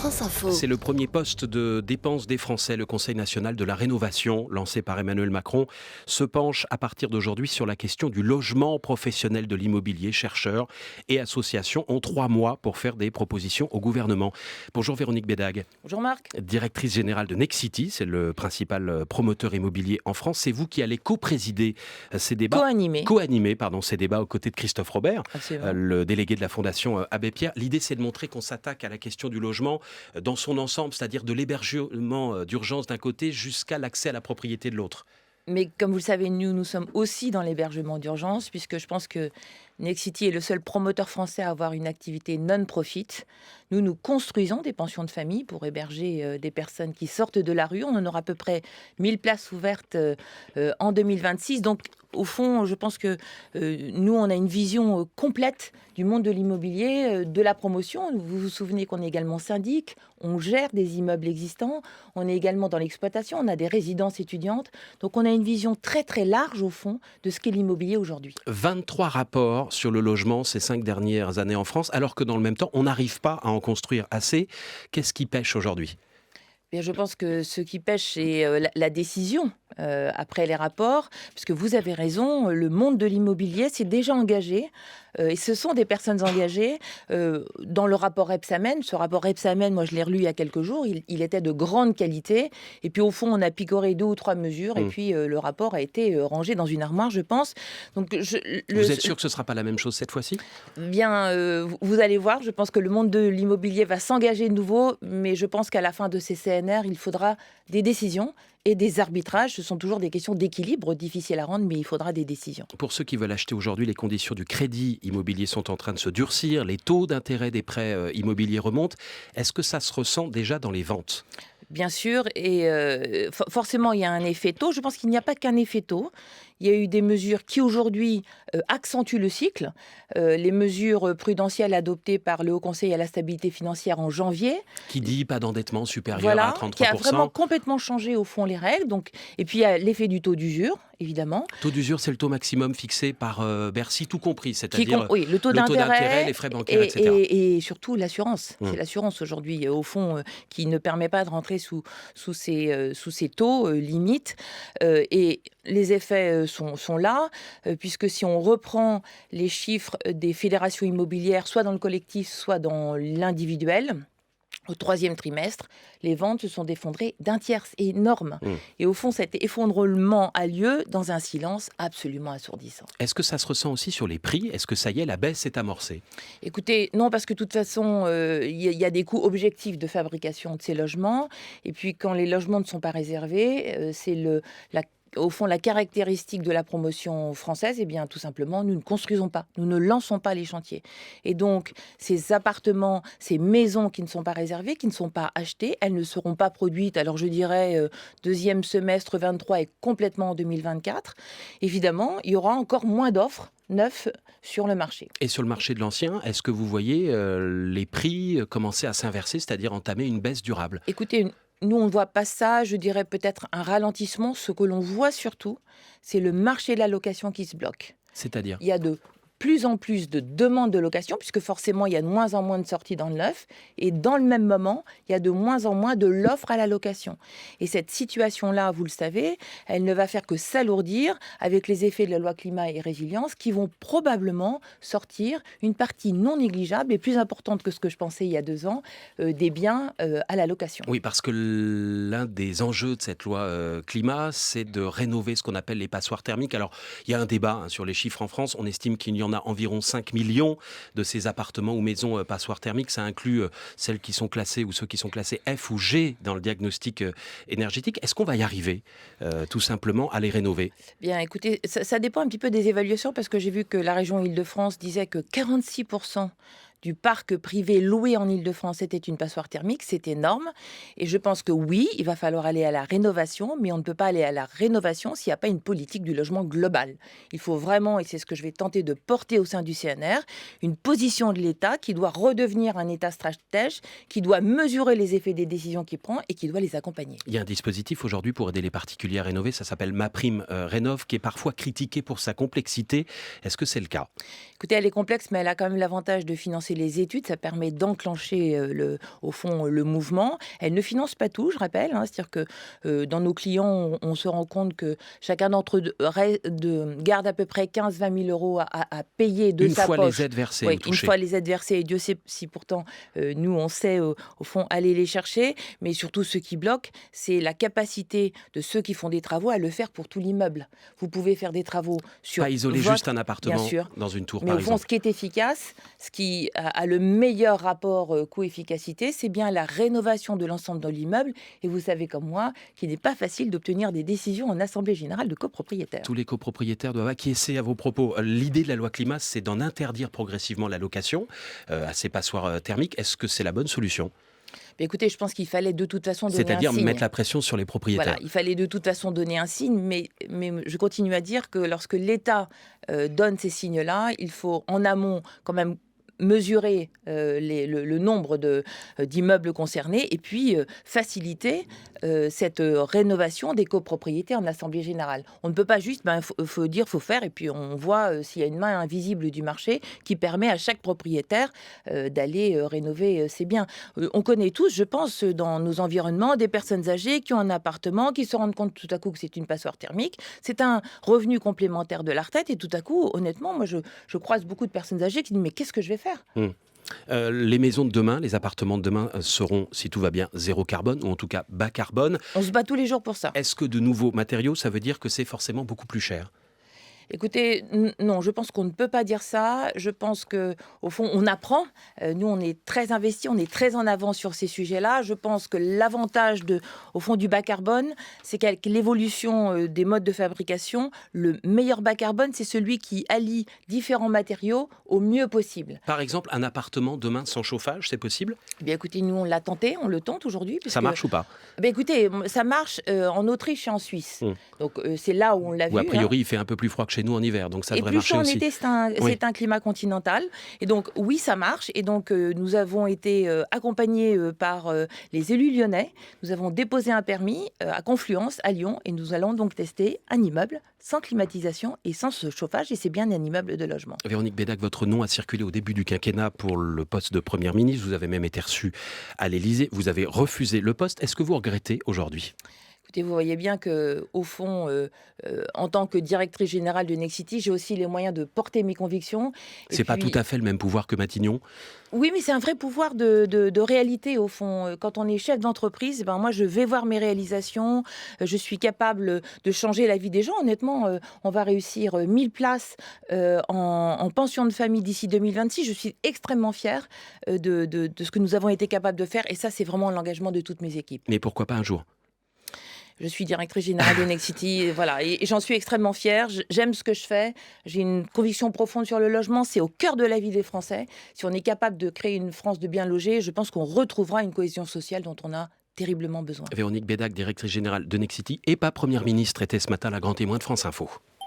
France Info. C'est le premier poste de dépenses des Français. Le Conseil national de la rénovation, lancé par Emmanuel Macron, se penche à partir d'aujourd'hui sur la question du logement professionnel de l'immobilier. Chercheurs et associations ont 3 mois pour faire des propositions au gouvernement. Bonjour Véronique Bédag. Bonjour Marc. Directrice générale de Nexity, c'est le principal promoteur immobilier en France. C'est vous qui allez co-présider ces débats. Co-animer ces débats aux côtés de Christophe Robert, le délégué de la Fondation Abbé Pierre. L'idée, c'est de montrer qu'on s'attaque à la question du logement dans son ensemble, c'est-à-dire de l'hébergement d'urgence d'un côté jusqu'à l'accès à la propriété de l'autre. Mais comme vous le savez, nous sommes aussi dans l'hébergement d'urgence, puisque je pense que Nexity est le seul promoteur français à avoir une activité non-profit. Nous construisons des pensions de famille pour héberger des personnes qui sortent de la rue. On en aura à peu près 1000 places ouvertes en 2026. Donc, au fond, je pense que nous, on a une vision complète du monde de l'immobilier, de la promotion. Vous vous souvenez qu'on est également syndic, on gère des immeubles existants, on est également dans l'exploitation, on a des résidences étudiantes. Donc, on a une vision très, très large, au fond, de ce qu'est l'immobilier aujourd'hui. 23 rapports sur le logement ces 5 dernières années en France, alors que dans le même temps, on n'arrive pas à en construire assez. Qu'est-ce qui pêche aujourd'hui ? Bien, je pense que ce qui pêche, c'est la décision après les rapports, parce que vous avez raison, le monde de l'immobilier s'est déjà engagé, et ce sont des personnes engagées dans le rapport Rebsamen. Ce rapport Rebsamen, moi je l'ai relu il y a quelques jours, il était de grande qualité, et puis au fond on a picoré 2 ou 3 mesures, et puis le rapport a été rangé dans une armoire, je pense. Donc, vous êtes sûr que ce ne sera pas la même chose cette fois-ci ? Bien, vous allez voir, je pense que le monde de l'immobilier va s'engager de nouveau, mais je pense qu'à la fin de ces CNR, il faudra des décisions et des arbitrages. Ce sont toujours des questions d'équilibre difficiles à rendre, mais il faudra des décisions. Pour ceux qui veulent acheter aujourd'hui, les conditions du crédit immobilier sont en train de se durcir. Les taux d'intérêt des prêts immobiliers remontent. Est-ce que ça se ressent déjà dans les ventes ? Bien sûr, et forcément, il y a un effet taux. Je pense qu'il n'y a pas qu'un effet taux. Il y a eu des mesures qui, aujourd'hui, accentuent le cycle. Les mesures prudentielles adoptées par le Haut Conseil à la stabilité financière en janvier. Qui dit pas d'endettement supérieur à 33%. Qui a vraiment complètement changé, au fond, les règles. Donc, et puis, il y a l'effet du taux d'usure, évidemment. Taux d'usure, c'est le taux maximum fixé par Bercy, tout compris, c'est-à-dire le taux d'intérêt, les frais bancaires, etc. Et surtout l'assurance. C'est l'assurance aujourd'hui, au fond, qui ne permet pas de rentrer sous ces taux limites. Et les effets sont là, puisque si on reprend les chiffres des fédérations immobilières, soit dans le collectif, soit dans l'individuel, au 3e trimestre, les ventes se sont effondrées d'un tiers. C'est énorme. Et au fond, cet effondrement a lieu dans un silence absolument assourdissant. Est-ce que ça se ressent aussi sur les prix ? Est-ce que ça y est, la baisse est amorcée ? Écoutez, non, parce que de toute façon, il y a des coûts objectifs de fabrication de ces logements. Et puis, quand les logements ne sont pas réservés, au fond, la caractéristique de la promotion française, eh bien, tout simplement, nous ne construisons pas, nous ne lançons pas les chantiers. Et donc, ces appartements, ces maisons qui ne sont pas réservées, qui ne sont pas achetées, elles ne seront pas produites. Alors, je dirais, 2e semestre 23 et complètement en 2024. Évidemment, il y aura encore moins d'offres neufs sur le marché. Et sur le marché de l'ancien, est-ce que vous voyez les prix commencer à s'inverser, c'est-à-dire entamer une baisse durable ? Écoutez, nous, on ne voit pas ça, je dirais peut-être un ralentissement. Ce que l'on voit surtout, c'est le marché de la location qui se bloque. C'est-à-dire ? Il y a de plus en plus de demandes de location, puisque forcément, il y a de moins en moins de sorties dans le neuf. Et dans le même moment, il y a de moins en moins de l'offre à la location. Et cette situation-là, vous le savez, elle ne va faire que s'alourdir avec les effets de la loi climat et résilience qui vont probablement sortir une partie non négligeable et plus importante que ce que je pensais il y a 2 ans, des biens à la location. Oui, parce que l'un des enjeux de cette loi climat, c'est de rénover ce qu'on appelle les passoires thermiques. Alors, il y a un débat sur les chiffres en France. On estime qu'il y en a environ 5 millions de ces appartements ou maisons passoires thermiques. Ça inclut celles qui sont classées ou ceux qui sont classés F ou G dans le diagnostic énergétique. Est-ce qu'on va y arriver, tout simplement, à les rénover ? Bien, écoutez, ça dépend un petit peu des évaluations, parce que j'ai vu que la région Île-de-France disait que 46% du parc privé loué en Île-de-France était une passoire thermique. C'est énorme. Et je pense que oui, il va falloir aller à la rénovation, mais on ne peut pas aller à la rénovation s'il n'y a pas une politique du logement global. Il faut vraiment, et c'est ce que je vais tenter de porter au sein du CNR, une position de l'État qui doit redevenir un État stratège, qui doit mesurer les effets des décisions qu'il prend et qui doit les accompagner. Il y a un dispositif aujourd'hui pour aider les particuliers à rénover, ça s'appelle MaPrimeRénov', qui est parfois critiqué pour sa complexité. Est-ce que c'est le cas ? Écoutez, elle est complexe, mais elle a quand même l'avantage de financer lancer les études, ça permet d'enclencher au fond le mouvement. Elle ne finance pas tout, je rappelle, hein, c'est-à-dire que dans nos clients, on se rend compte que chacun d'entre eux garde à peu près 15-20 000 euros à payer de sa poche. Une fois les aides versées Oui, ou une touchées. fois les aides versées, et Dieu sait si pourtant nous on sait au fond aller les chercher, mais surtout ce qui bloque, c'est la capacité de ceux qui font des travaux à le faire pour tout l'immeuble. Vous pouvez faire des travaux sur Pas isoler votre, juste un bien appartement sûr, dans une tour, mais par au fond, exemple. ce qui est efficace, ce qui a le meilleur rapport coût-efficacité, c'est bien la rénovation de l'ensemble de l'immeuble. Et vous savez comme moi qu'il n'est pas facile d'obtenir des décisions en assemblée générale de copropriétaires. Tous les copropriétaires doivent acquiescer à vos propos. L'idée de la loi climat, c'est d'en interdire progressivement la location à ces passoires thermiques. Est-ce que c'est la bonne solution? Mais écoutez, je pense qu'il fallait de toute façon donner un C'est-à-dire signe. mettre la pression sur les propriétaires. Voilà, il fallait de toute façon donner un signe, mais je continue à dire que lorsque l'État donne ces signes-là, il faut en amont quand même mesurer le nombre d'immeubles concernés et puis faciliter cette rénovation des copropriétés en assemblée générale. On ne peut pas juste, faut dire, faut faire, et puis on voit s'il y a une main invisible du marché qui permet à chaque propriétaire d'aller rénover ses biens. On connaît tous, je pense, dans nos environnements, des personnes âgées qui ont un appartement, qui se rendent compte tout à coup que c'est une passoire thermique. C'est un revenu complémentaire de la retraite, et tout à coup, honnêtement, moi je croise beaucoup de personnes âgées qui disent mais qu'est-ce que je vais faire ? Les maisons de demain, les appartements de demain seront, si tout va bien, zéro carbone, ou en tout cas bas carbone. On se bat tous les jours pour ça. Est-ce que de nouveaux matériaux, ça veut dire que c'est forcément beaucoup plus cher? Écoutez, non, je pense qu'on ne peut pas dire ça. Je pense que, au fond, on apprend. Nous, on est très investis, on est très en avant sur ces sujets-là. Je pense que l'avantage au fond, du bas carbone, c'est qu'avec l'évolution des modes de fabrication, le meilleur bas carbone, c'est celui qui allie différents matériaux au mieux possible. Par exemple, un appartement demain sans chauffage, c'est possible? Eh bien, écoutez, nous, on l'a tenté, on le tente aujourd'hui. Ça marche ou pas? Eh bien, écoutez, ça marche en Autriche et en Suisse. Donc, c'est là où on l'a vu. Ou a priori, il fait un peu plus froid que chez nous en hiver, donc ça devrait marcher en aussi. été, c'est un climat continental. Et donc, oui, ça marche. Et donc, nous avons été accompagnés par les élus lyonnais. Nous avons déposé un permis à Confluence, à Lyon. Et nous allons donc tester un immeuble sans climatisation et sans chauffage. Et c'est bien un immeuble de logement. Véronique Bédac, votre nom a circulé au début du quinquennat pour le poste de Première ministre. Vous avez même été reçue à l'Élysée. Vous avez refusé le poste. Est-ce que vous regrettez aujourd'hui? Écoutez, vous voyez bien qu'au fond, en tant que directrice générale de Nexity, j'ai aussi les moyens de porter mes convictions. C'est pas tout à fait le même pouvoir que Matignon. Oui, mais c'est un vrai pouvoir de réalité, au fond. Quand on est chef d'entreprise, moi, je vais voir mes réalisations. Je suis capable de changer la vie des gens. Honnêtement, on va réussir 1000 places en pension de famille d'ici 2026. Je suis extrêmement fière de ce que nous avons été capables de faire. Et ça, c'est vraiment l'engagement de toutes mes équipes. Mais pourquoi pas un jour? Je suis directrice générale de Nexity, voilà, et j'en suis extrêmement fière. J'aime ce que je fais. J'ai une conviction profonde sur le logement. C'est au cœur de la vie des Français. Si on est capable de créer une France de bien logés, je pense qu'on retrouvera une cohésion sociale dont on a terriblement besoin. Véronique Bédac, directrice générale de Nexity et pas Première ministre, était ce matin la grande témoin de France Info.